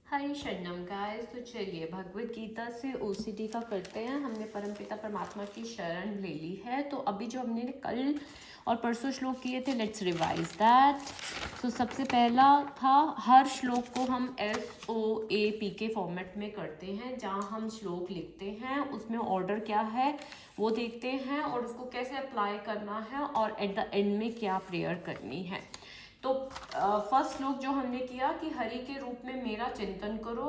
हाय शरणम गाइस। तो चलिए भगवत गीता से ओसीडी का करते हैं। हमने परमपिता परमात्मा की शरण ले ली है। तो अभी जो हमने कल और परसों श्लोक किए थे, लेट्स रिवाइज दैट। तो सबसे पहला था, हर श्लोक को हम SOAP के फॉर्मेट में करते हैं, जहाँ हम श्लोक लिखते हैं, उसमें ऑर्डर क्या है वो देखते हैं और उसको कैसे अप्लाई करना है और एट द एंड में क्या प्रेयर करनी है। तो फर्स्ट श्लोक जो हमने किया कि हरि के रूप में मेरा चिंतन करो,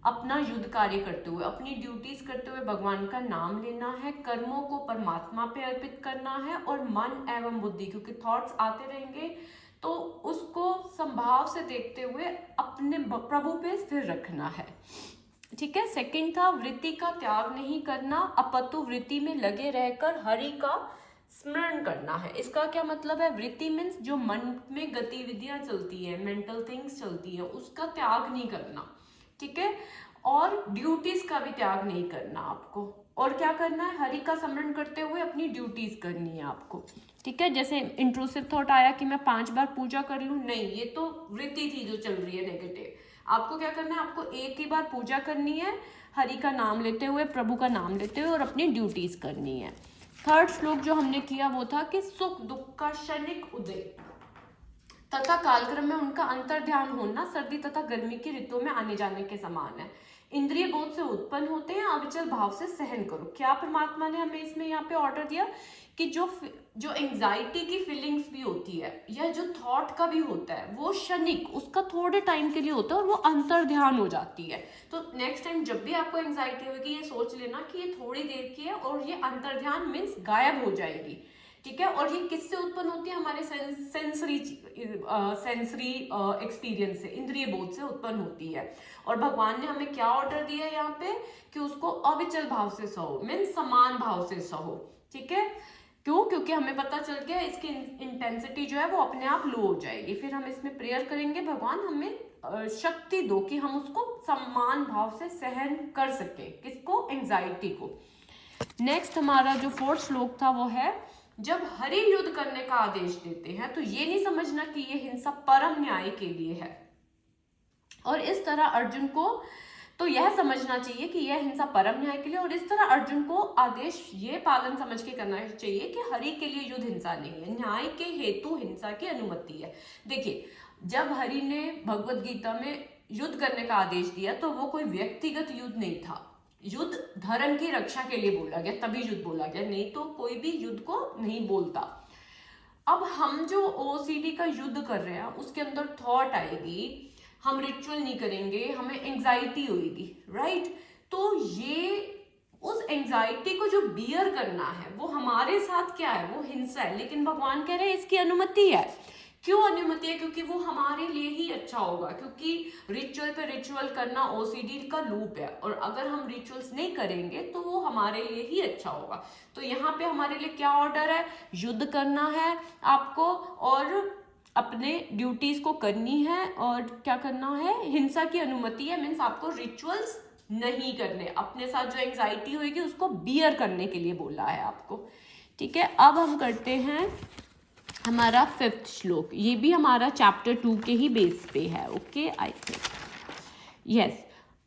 अपना युद्ध कार्य करते हुए, अपनी ड्यूटीज करते हुए भगवान का नाम लेना है, कर्मों को परमात्मा पे अर्पित करना है और मन एवं बुद्धि, क्योंकि थॉट्स आते रहेंगे तो उसको संभाव से देखते हुए अपने प्रभु पे स्थिर रखना है। ठीक है। सेकंड था, वृत्ति का त्याग नहीं करना, अपतु वृत्ति में लगे रहकर हरि का स्मरण करना है। इसका क्या मतलब है? वृत्ति मीन्स जो मन में गतिविधियां चलती है, मेंटल थिंग्स चलती है, उसका त्याग नहीं करना। ठीक है। और ड्यूटीज का भी त्याग नहीं करना आपको। और क्या करना है? हरि का स्मरण करते हुए अपनी ड्यूटीज करनी है आपको। ठीक है। जैसे इंट्रूसिव थॉट आया कि मैं 5 बार पूजा कर लूं, नहीं, ये तो वृत्ति थी जो चल रही है नेगेटिव। आपको क्या करना है? आपको एक ही बार पूजा करनी है, हरि का नाम लेते हुए, प्रभु का नाम लेते हुए, और अपनी ड्यूटीज करनी है। थर्ड श्लोक जो हमने किया वो था कि सुख दुख का क्षणिक उदय तथा कालक्रम में उनका अंतर ध्यान होना सर्दी तथा गर्मी की ऋतुओं में आने जाने के समान है। इंद्रिय बोध से उत्पन्न होते हैं, अविचल भाव से सहन करो। क्या परमात्मा ने हमें इसमें यहाँ पे ऑर्डर दिया कि जो एंजाइटी की फीलिंग्स भी होती है या जो थॉट का भी होता है वो क्षणिक, उसका थोड़े टाइम के लिए होता है और वो अंतर ध्यान हो जाती है। तो नेक्स्ट टाइम जब भी आपको एंजाइटी होगी, ये सोच लेना कि ये थोड़ी देर की है और ये अंतर ध्यान मीन्स गायब हो जाएगी। ठीक है। और ये किससे उत्पन्न होती है? हमारे सेंसरी एक्सपीरियंस से, इंद्रिय बोध से उत्पन्न होती है। और भगवान ने हमें क्या ऑर्डर दिया है यहाँ पे कि उसको अविचल भाव से सहो, मीन्स समान भाव से सहो। ठीक है। क्यों? क्योंकि हमें पता चल गया इसकी इंटेंसिटी जो है वो अपने आप लो हो जाएगी। फिर हम इसमें प्रेयर करेंगे, भगवान हमें शक्ति दो कि हम उसको समान भाव से सहन कर सके। किसको? एंजाइटी को। नेक्स्ट हमारा जो फोर्थ श्लोक था वो है, जब हरि युद्ध करने का आदेश देते हैं तो ये नहीं समझना कि ये हिंसा परम न्याय के लिए है। और इस तरह अर्जुन को तो यह समझना चाहिए कि यह हिंसा परम न्याय के लिए, और इस तरह अर्जुन को आदेश ये पालन समझ के करना चाहिए कि हरि के लिए युद्ध हिंसा नहीं है, न्याय के हेतु हिंसा की अनुमति है। देखिए, जब हरि ने भगवत गीता में युद्ध करने का आदेश दिया तो वो कोई व्यक्तिगत युद्ध नहीं था, युद्ध धर्म की रक्षा के लिए बोला गया, तभी युद्ध बोला गया, नहीं तो कोई भी युद्ध को नहीं बोलता। अब हम जो ओसीडी का युद्ध कर रहे हैं उसके अंदर थॉट आएगी, हम रिचुअल नहीं करेंगे, हमें एंजाइटी होगी, राइट? तो ये उस एंजाइटी को जो बियर करना है वो हमारे साथ क्या है? वो हिंसा है। लेकिन भगवान कह रहे हैं इसकी अनुमति है। क्यों अनुमति है? क्योंकि वो हमारे लिए ही अच्छा होगा, क्योंकि रिचुअल पे रिचुअल करना ओसीडी का लूप है, और अगर हम रिचुअल्स नहीं करेंगे तो वो हमारे लिए ही अच्छा होगा। तो यहाँ पे हमारे लिए क्या ऑर्डर है? युद्ध करना है आपको और अपने ड्यूटीज को करनी है, और क्या करना है? हिंसा की अनुमति है, मीन्स आपको रिचुअल्स नहीं करने, अपने साथ जो एंजाइटी होगी उसको बियर करने के लिए बोला है आपको। ठीक है। अब हम करते हैं हमारा फिफ्थ श्लोक। ये भी हमारा चैप्टर 2 के ही बेस पे है। Okay, I think yes.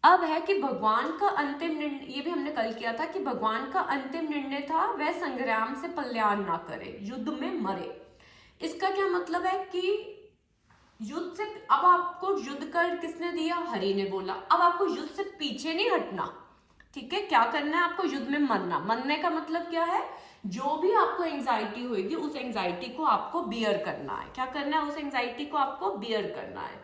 अब है कि भगवान का अंतिम निर्णय, ये भी हमने कल किया था कि भगवान का अंतिम निर्णय था वह संग्राम से पलायन ना करे, युद्ध में मरे। इसका क्या मतलब है कि युद्ध से, अब आपको युद्ध कर किसने दिया? हरि ने बोला। अब आपको युद्ध से पीछे नहीं हटना। ठीक है। क्या करना है? आपको युद्ध में मरना। मरने का मतलब क्या है? जो भी आपको एंजाइटी होगी उस एंजाइटी को आपको बियर करना है। क्या करना है? उस एंजाइटी को आपको बियर करना है।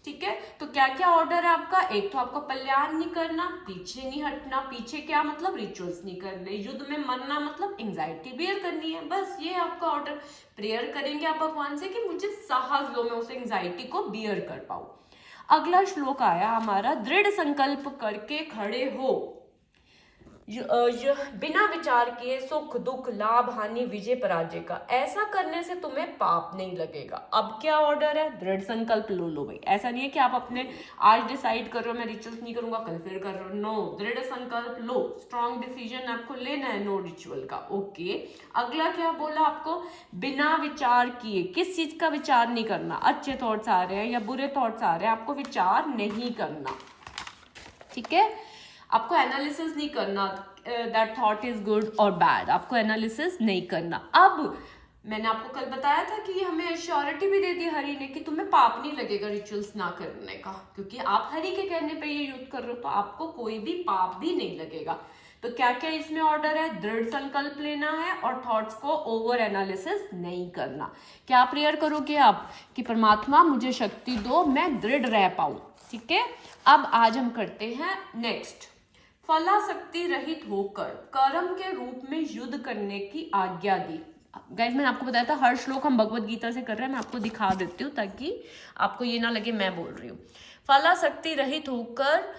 ठीक है। तो क्या क्या ऑर्डर है आपका? एक तो आपको पलायन नहीं करना, पीछे नहीं हटना। पीछे क्या मतलब? रिचुअल्स नहीं करने। युद्ध में मरना मतलब एंजाइटी बियर करनी है। बस ये आपका ऑर्डर। प्रेयर करेंगे आप भगवान से कि मुझे साहस दो, मैं उस एंजाइटी को बियर कर पाऊं। अगला श्लोक आया हमारा, दृढ़ संकल्प करके खड़े हो, बिना विचार किए सुख दुख लाभ हानि विजय पराजय का, ऐसा करने से तुम्हें पाप नहीं लगेगा। अब क्या ऑर्डर है? दृढ़ संकल्प लो भाई। ऐसा नहीं है कि आप अपने आज डिसाइड कर रहे हो मैं रिचुअल्स नहीं करूंगा, कल फिर कर रहे हो। नो, दृढ़ संकल्प लो, स्ट्रॉन्ग डिसीजन आपको लेना है, नो रिचुअल का। ओके। अगला क्या बोला आपको? बिना विचार किए। किस चीज का विचार नहीं करना? अच्छे थॉट्स आ रहे हैं या बुरे थॉट्स आ रहे हैं, आपको विचार नहीं करना। ठीक है, आपको एनालिसिस नहीं करना दैट थॉट इज गुड और बैड, आपको एनालिसिस नहीं करना। अब मैंने आपको कल बताया था कि हमें एश्योरिटी भी दे दी हरि ने कि तुम्हें पाप नहीं लगेगा रिचुअल्स ना करने का, क्योंकि आप हरि के कहने पे ये युद्ध कर रहे हो तो आपको कोई भी पाप भी नहीं लगेगा। तो क्या क्या इसमें ऑर्डर है? दृढ़ संकल्प लेना है और थॉट्स को ओवर एनालिसिस नहीं करना। क्या प्रेयर करोगे आप कि परमात्मा मुझे शक्ति दो, मैं दृढ़ रह पाऊं। ठीक है, अब आज हम करते हैं नेक्स्ट, फलाशक्ति रहित होकर कर्म के रूप में युद्ध करने की आज्ञा दी। गाइस मैंने आपको बताया था हर श्लोक हम भगवत गीता से कर रहे हैं, मैं आपको दिखा देती हूँ ताकि आपको ये ना लगे मैं बोल रही हूँ। फलाशक्ति रहित होकर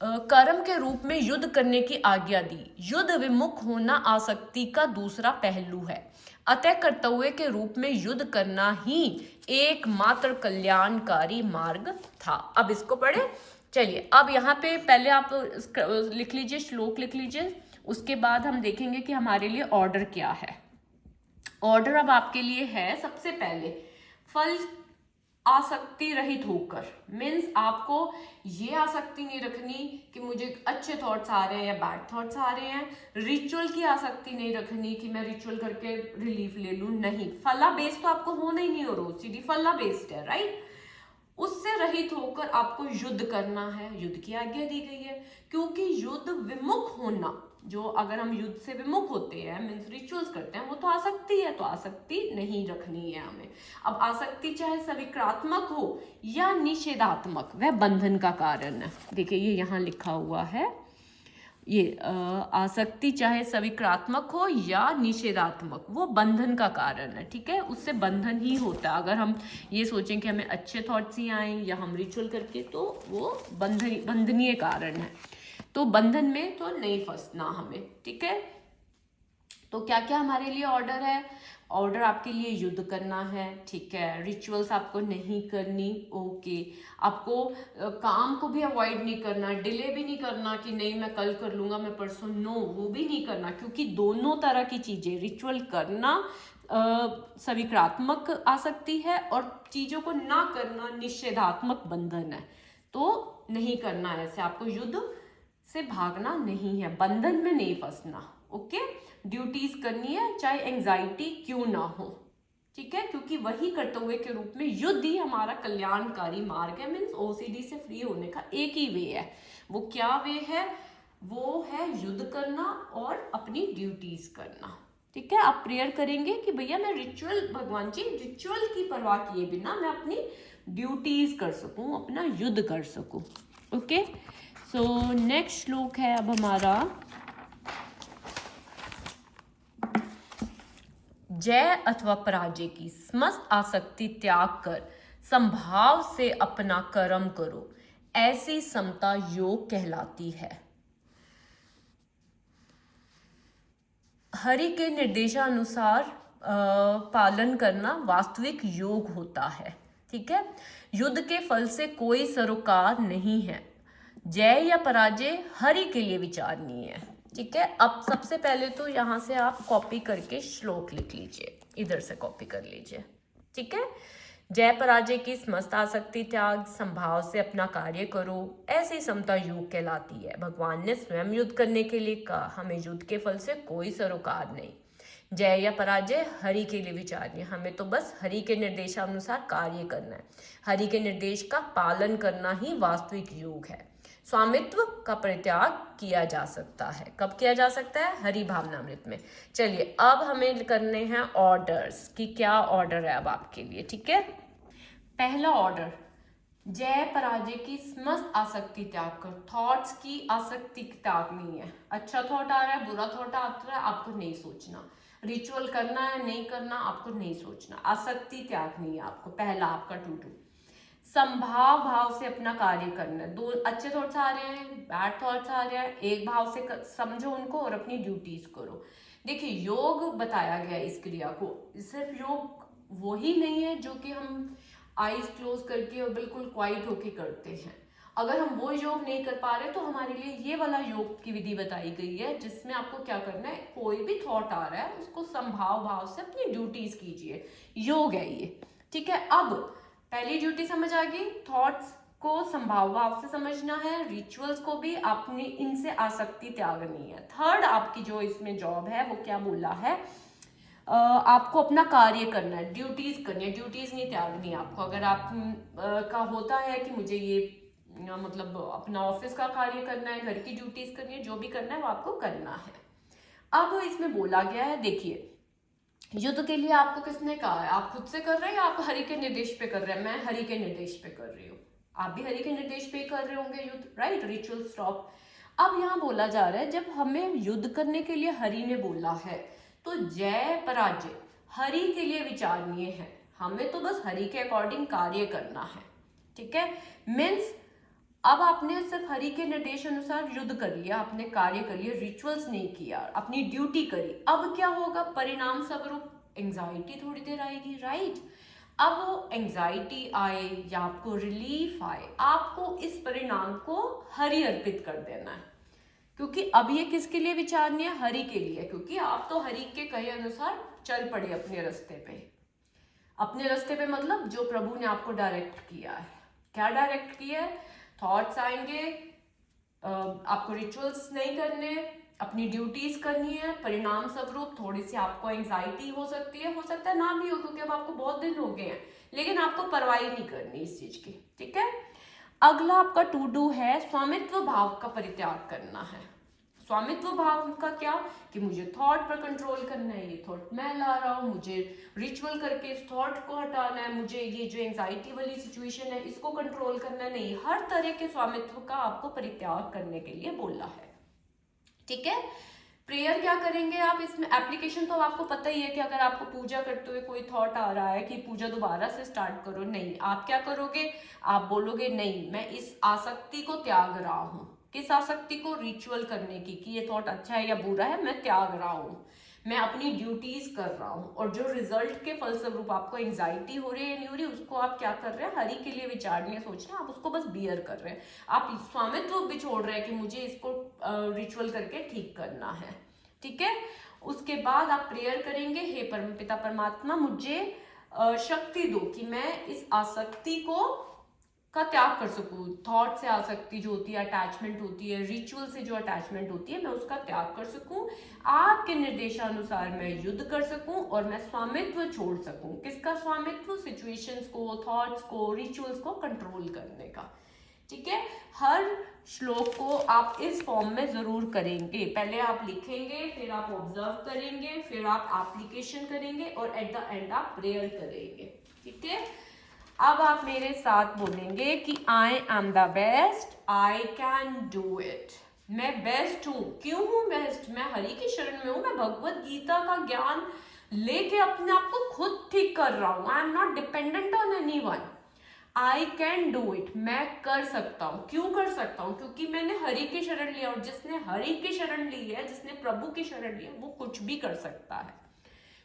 कर्म के रूप में युद्ध करने की आज्ञा दी। युद्ध विमुख होना आसक्ति का दूसरा पहलू है, अतः कर्तव्य के रूप में युद्ध करना ही एकमात्र कल्याणकारी मार्ग था। अब इसको पढ़े, चलिए अब यहाँ पे पहले आप लिख लीजिए, श्लोक लिख लीजिए, उसके बाद हम देखेंगे कि हमारे लिए ऑर्डर क्या है। ऑर्डर अब आपके लिए है, सबसे पहले फल आसक्ति रहित होकर, मीन्स आपको ये आसक्ति नहीं रखनी कि मुझे अच्छे थॉट्स आ रहे हैं या बैड थॉट्स आ रहे हैं। रिचुअल की आसक्ति नहीं रखनी कि मैं रिचुअल करके रिलीफ ले लूं, नहीं। फला बेस्ड तो आपको होना ही नहीं, और ओसीडी फला बेस्ड है, राइट। उससे रहित होकर आपको युद्ध करना है, युद्ध की आज्ञा दी गई है, क्योंकि युद्ध विमुख होना, जो अगर हम युद्ध से विमुख होते हैं मीन्स रिचुअल्स करते हैं, वो तो आसक्ति है, तो आसक्ति नहीं रखनी है हमें। अब आसक्ति चाहे सविक्रात्मक हो या निषेधात्मक, वह बंधन का कारण है। देखिए ये यहाँ लिखा हुआ है, ये आसक्ति चाहे सविक्रात्मक हो या निषेधात्मक, वो बंधन का कारण है। ठीक है, उससे बंधन ही होता है। अगर हम ये सोचें कि हमें अच्छे थॉट्स ही आए या हम रिचुअल करके, तो वो बंधनीय कारण है, तो बंधन में तो नहीं फंसना हमें। ठीक है, तो क्या क्या हमारे लिए ऑर्डर है? ऑर्डर आपके लिए युद्ध करना है, ठीक है। रिचुअल्स आपको नहीं करनी, ओके। आपको काम को भी अवॉइड नहीं करना, डिले भी नहीं करना कि नहीं मैं कल कर लूँगा, मैं परसों, नो, वो भी नहीं करना, क्योंकि दोनों तरह की चीज़ें, रिचुअल करना सविक्रात्मक आसक्ति है और चीज़ों को ना करना निषेधात्मक बंधन है, तो नहीं करना है। ऐसे आपको युद्ध से भागना नहीं है, बंधन में नहीं फंसना, ओके। ड्यूटीज करनी है चाहे एंजाइटी क्यों ना हो, ठीक है, क्योंकि वही कर्तव्य के रूप में युद्ध ही हमारा कल्याणकारी मार्ग है। मीन्स ओसीडी से फ्री होने का एक ही वे है, वो क्या वे है? वो है युद्ध करना और अपनी ड्यूटीज करना। ठीक है, आप प्रेयर करेंगे कि भैया मैं रिचुअल, भगवान जी रिचुअल की परवाह किए बिना मैं अपनी ड्यूटीज कर सकूं, अपना युद्ध कर सकूं, ओके। सो नेक्स्ट श्लोक है अब हमारा, जय अथवा पराजय की समस्त आसक्ति त्याग कर संभाव से अपना कर्म करो, ऐसी समता योग कहलाती है। हरि के निर्देशानुसार पालन करना वास्तविक योग होता है। ठीक है, युद्ध के फल से कोई सरोकार नहीं है, जय या पराजय हरि के लिए विचारणीय है। ठीक है, अब सबसे पहले तो यहाँ से आप कॉपी करके श्लोक लिख लीजिए, इधर से कॉपी कर लीजिए। ठीक है, जय पराजय की समस्त आसक्ति त्याग संभाव से अपना कार्य करो, ऐसी समता योग कहलाती है। भगवान ने स्वयं युद्ध करने के लिए कहा, हमें युद्ध के फल से कोई सरोकार नहीं। जय या पराजय हरि के लिए विचारणीय, हमें तो बस हरि के निर्देशानुसार कार्य करना है, हरि के निर्देश का पालन करना ही वास्तविक योग है। स्वामित्व का परित्याग किया जा सकता है, कब किया जा सकता है? हरि भावनामृत में। चलिए अब हमें करने हैं ऑर्डर्स कि क्या ऑर्डर है अब आपके लिए। ठीक है, पहला ऑर्डर, जय पराजय की समस्त आसक्ति त्याग कर। थॉट्स की आसक्ति त्याग नहीं है। अच्छा थॉट आ रहा है, बुरा थॉट आ रहा है, आपको नहीं सोचना। रिचुअल करना है, नहीं करना, आपको नहीं सोचना। आसक्ति त्याग नहीं है आपको, पहला आपका टू। संभाव भाव से अपना कार्य करना है। दो अच्छे थॉट्स आ रहे हैं, बैड थॉट्स आ रहे हैं, एक भाव से समझो उनको और अपनी ड्यूटीज करो। देखिए योग बताया गया इस क्रिया को, सिर्फ योग वो ही नहीं है जो कि हम आईज क्लोज करके और बिल्कुल क्वाइट होके करते हैं। अगर हम वो योग नहीं कर पा रहे तो हमारे लिए ये वाला योग की विधि बताई गई है, जिसमें आपको क्या करना है, कोई भी थॉट आ रहा है उसको संभाव भाव से अपनी ड्यूटीज कीजिए, योग है ये। ठीक है, अब पहली ड्यूटी समझ आ गई, थॉट्स को संभाव भाव से समझना है, रिचुअल्स को भी अपनी इनसे आसक्ति त्यागनी है। थर्ड आपकी जो इसमें जॉब है वो क्या बोला है, आपको अपना कार्य करना है, ड्यूटीज करनी है, ड्यूटीज नहीं त्यागनी आपको। अगर आप का होता है कि मुझे ये मतलब अपना ऑफिस का कार्य करना है, घर की ड्यूटीज करनी है, जो भी करना है वो आपको करना है। अब इसमें बोला गया है, देखिए युद्ध के लिए आपको किसने कहा है, आप खुद से कर रहे हैं या आप हरि के निर्देश पे कर रहे हैं? मैं हरि के निर्देश पे कर रही हूँ, आप भी हरि के निर्देश पे कर रहे होंगे युद्ध, राइट, रिचुअल स्टॉप। अब यहाँ बोला जा रहा है जब हमें युद्ध करने के लिए हरि ने बोला है तो जय पराजय हरि के लिए विचारणीय है, हमें तो बस हरि के अकॉर्डिंग कार्य करना है, ठीक है। मीन्स अब आपने सिर्फ हरि के निर्देश अनुसार युद्ध कर लिया, आपने कार्य कर लिया, रिचुअल्स नहीं किया, अपनी ड्यूटी करी। अब क्या होगा, परिणाम स्वरूप एंजाइटी थोड़ी देर आएगी, राइट। अब वो एंजाइटी आए या आपको रिलीफ आए, आपको इस परिणाम को हरि अर्पित कर देना है, क्योंकि अब ये किसके लिए विचारणीय है, हरि के लिए, क्योंकि आप तो हरि के कहे अनुसार चल पड़े अपने रास्ते पे। अपने रास्ते पे मतलब जो प्रभु ने आपको डायरेक्ट किया है। क्या डायरेक्ट किया है, थॉट्स आएंगे, आपको रिचुअल्स नहीं करने, अपनी ड्यूटीज करनी है, परिणाम स्वरूप थोड़ी सी आपको एंजाइटी हो सकती है, हो सकता है ना भी हो क्योंकि अब आपको बहुत दिन हो गए हैं, लेकिन आपको परवाही नहीं करनी इस चीज की, ठीक है। अगला आपका टू डू है स्वामित्व भाव का परित्याग करना है। स्वामित्व भाव का क्या, कि मुझे थॉट पर कंट्रोल करना है, ये थॉट मैं ला रहा हूँ, मुझे रिचुअल करके इस थॉट को हटाना है, मुझे ये जो एंजाइटी वाली सिचुएशन है इसको कंट्रोल करना है। नहीं, हर तरह के स्वामित्व का आपको परित्याग करने के लिए बोला है, ठीक है। प्रेयर क्या करेंगे आप इसमें, एप्लीकेशन तो आपको पता ही है कि अगर आपको पूजा करते हुए कोई थॉट आ रहा है कि पूजा दोबारा से स्टार्ट करो, नहीं, आप क्या करोगे, आप बोलोगे नहीं मैं इस आसक्ति को त्याग रहा हूँ। किस आसक्ति को, रिचुअल करने की, कि ये थॉट अच्छा है या बुरा है, मैं त्याग रहा हूँ, मैं अपनी ड्यूटीज कर रहा हूँ। और जो रिजल्ट के फलस्वरूप आपको एंजाइटी हो रही है नहीं हो रही, उसको आप क्या कर रहे हैं, हरि के लिए विचारणीय सोच रहे हैं, आप उसको बस बियर कर रहे हैं, आप स्वामित्व भी छोड़ रहे हैं कि मुझे इसको रिचुअल करके ठीक करना है, ठीक है। उसके बाद आप प्रेयर करेंगे, हे परम पिता परमात्मा मुझे शक्ति दो कि मैं इस आसक्ति को का त्याग कर सकूं, थॉट से आसक्ति जो होती है, अटैचमेंट होती है, रिचुअल से जो अटैचमेंट होती है, मैं उसका त्याग कर सकूं, आपके निर्देशानुसार मैं युद्ध कर सकूं और मैं स्वामित्व छोड़ सकूं। किसका स्वामित्व, सिचुएशंस को, थॉट्स को, रिचुअल्स को कंट्रोल करने का, ठीक है। हर श्लोक को आप इस फॉर्म में जरूर करेंगे, पहले आप लिखेंगे, फिर आप ऑब्जर्व करेंगे, फिर आप एप्लीकेशन करेंगे और एट द एंड आप प्रेयर करेंगे, ठीक है। अब आप मेरे साथ बोलेंगे कि I am the best, I can do it. मैं बेस्ट हूं, क्यों हूं बेस्ट, मैं हरि की शरण में हूं, मैं भगवत गीता का ज्ञान लेके अपने आप को खुद ठीक कर रहा हूं, I am not dependent on anyone. I can do it, मैं कर सकता हूँ। क्यों कर सकता हूँ, क्योंकि मैंने हरि की शरण लिया, और जिसने हरि की शरण ली है, जिसने प्रभु की शरण ली है, वो कुछ भी कर सकता है।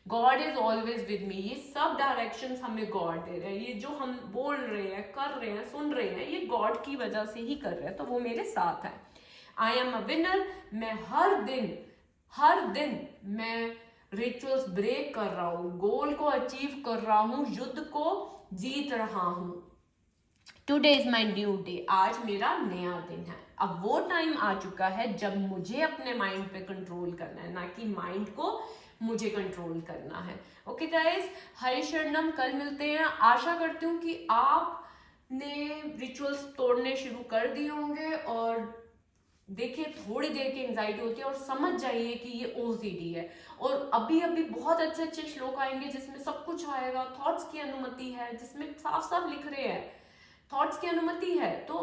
God is always with me, ये सब डायरेक्शंस हमें गॉड दे रहे हैं, ये जो हम बोल रहे हैं, कर रहे हैं, सुन रहे हैं, ये गॉड की वजह से ही कर रहे हैं, तो वो मेरे साथ है। आई एम अ विनर, मैं हर दिन मैं रिचुअल्स ब्रेक कर रहा हूँ, गोल को अचीव कर रहा हूँ, युद्ध को जीत रहा हूँ। Today is my new day, आज मेरा नया दिन है। अब वो टाइम आ चुका है जब मुझे अपने माइंड पे कंट्रोल करना है, ना कि माइंड को मुझे कंट्रोल करना है। ओके गाइस, हरि शरणम, कल मिलते हैं। आशा करती हूँ कि आपने रिचुअल्स तोड़ने शुरू कर दिए होंगे, और देखिए थोड़ी देर की एंजाइटी होती है और समझ जाइए कि ये ओसीडी है। और अभी अभी बहुत अच्छे अच्छे श्लोक आएंगे जिसमें सब कुछ आएगा, थॉट्स की अनुमति है, जिसमें साफ साफ लिख रहे हैं थॉट्स की अनुमति है। तो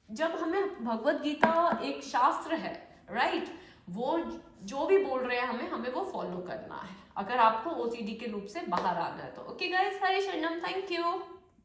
जब हमें भगवत गीता एक शास्त्र है, राइट, वो जो भी बोल रहे हैं हमें वो फॉलो करना है, अगर आपको ओसीडी के रूप से बाहर आना है तो। ओके गाइस, हरे शरणम, थैंक यू।